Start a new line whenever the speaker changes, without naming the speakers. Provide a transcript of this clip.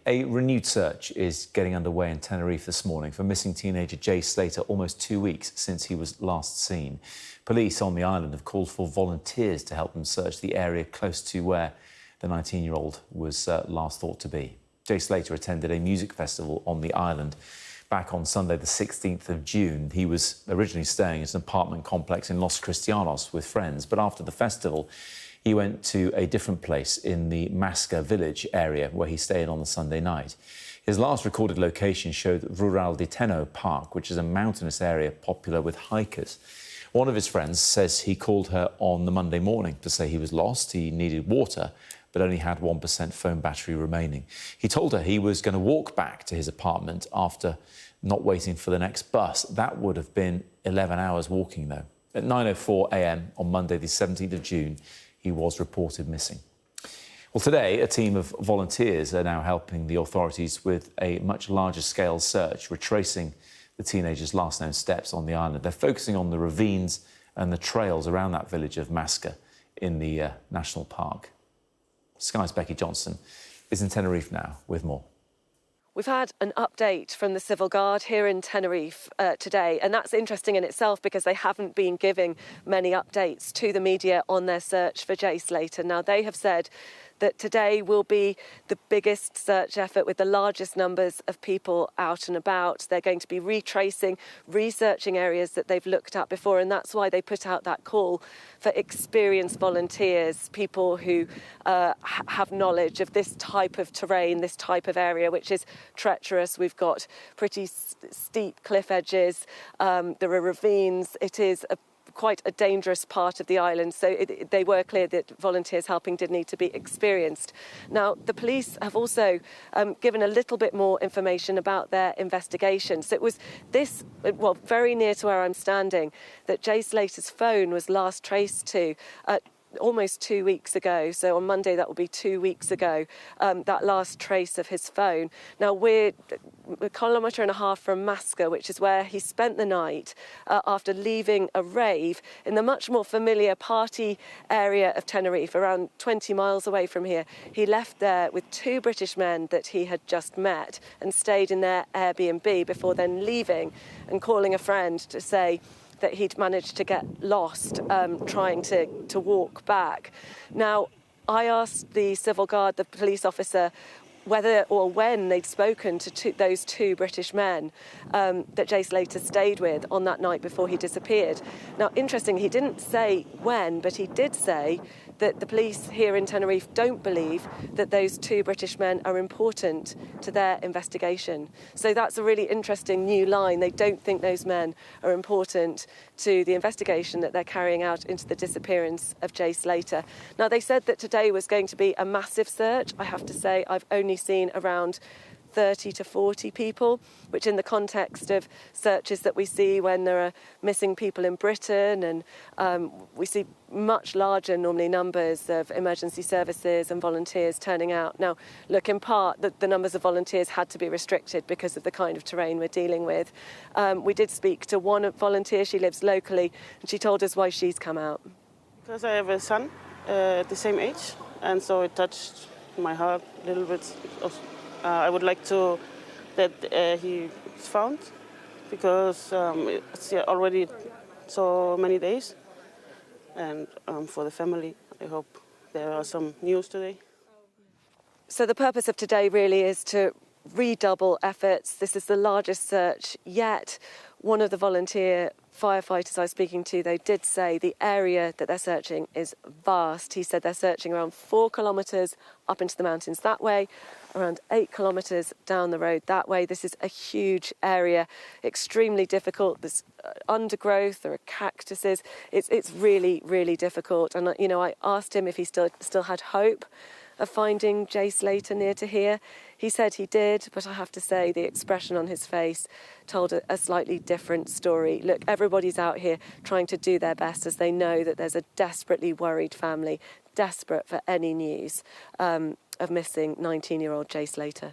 A renewed search is getting underway in Tenerife this morning for missing teenager Jay Slater, almost 2 weeks since he was last seen. Police on the island have called for volunteers to help them search the area close to where the 19-year-old was last thought to be. Jay Slater attended a music festival on the island back on Sunday, the 16th of June. He was originally staying at an apartment complex in Los Cristianos with friends, but after the festival, he went to a different place in the Masca village area where he stayed on the Sunday night. His last recorded location showed Rural de Teno Park, which is a mountainous area popular with hikers. One of his friends says he called her on the Monday morning to say he was lost, he needed water, but only had 1% phone battery remaining. He told her he was going to walk back to his apartment after not waiting for the next bus. That would have been 11 hours walking, though. At 9:04 a.m. on Monday, the 17th of June, he was reported missing. Well, today, a team of volunteers are now helping the authorities with a much larger scale search, retracing the teenager's last known steps on the island. They're focusing on the ravines and the trails around that village of Masca in the national park. Sky's Becky Johnson is in Tenerife now with more.
We've had an update from the Civil Guard here in Tenerife today, and that's interesting in itself because they haven't been giving many updates to the media on their search for Jay Slater. Now, they have said that today will be the biggest search effort with the largest numbers of people out and about. They're going to be retracing, researching areas that they've looked at before, and that's why they put out that call for experienced volunteers, people who have knowledge of this type of terrain, this type of area, which is treacherous. We've got pretty steep cliff edges, there are ravines. It is quite a dangerous part of the island, so they were clear that volunteers helping did need to be experienced. Now, the police have also given a little bit more information about their investigation. So it was this, well, very near to where I'm standing, that Jay Slater's phone was last traced to almost 2 weeks ago. So on Monday, that will be 2 weeks ago, that last trace of his phone. Now, we're a kilometre and a half from Masca, which is where he spent the night after leaving a rave in the much more familiar party area of Tenerife, around 20 miles away from here. He left there with 2 British men that he had just met and stayed in their Airbnb before then leaving and calling a friend to say that he'd managed to get lost trying to walk back. Now, I asked the Civil Guard, the police officer, whether or when they'd spoken to those 2 British men that Jay Slater stayed with on that night before he disappeared. Now, interesting, he didn't say when, but he did say that the police here in Tenerife don't believe that those 2 British men are important to their investigation. So that's a really interesting new line. They don't think those men are important to the investigation that they're carrying out into the disappearance of Jay Slater. Now, they said that today was going to be a massive search. I have to say, I've only seen around 30 to 40 people, which in the context of searches that we see when there are missing people in Britain, and we see much larger normally numbers of emergency services and volunteers turning out. Now, look, in part, the numbers of volunteers had to be restricted because of the kind of terrain we're dealing with. We did speak to one volunteer, she lives locally, and she told us why she's come out.
Because I have a son at the same age, and so it touched my heart a little bit. I would like that he is found, because it's already so many days. And for the family, I hope there are some news today.
So the purpose of today really is to redouble efforts. This is the largest search yet. One of the volunteer firefighters I was speaking to, they did say the area that they're searching is vast. He said they're searching around 4 kilometres up into the mountains that way, around 8 kilometres down the road that way. This is a huge area, extremely difficult. There's undergrowth, there are cactuses. It's really, really difficult. And, you know, I asked him if he still had hope of finding Jay Slater near to here. He said he did, but I have to say the expression on his face told a slightly different story. Look, everybody's out here trying to do their best as they know that there's a desperately worried family, desperate for any news of missing 19-year-old Jay Slater.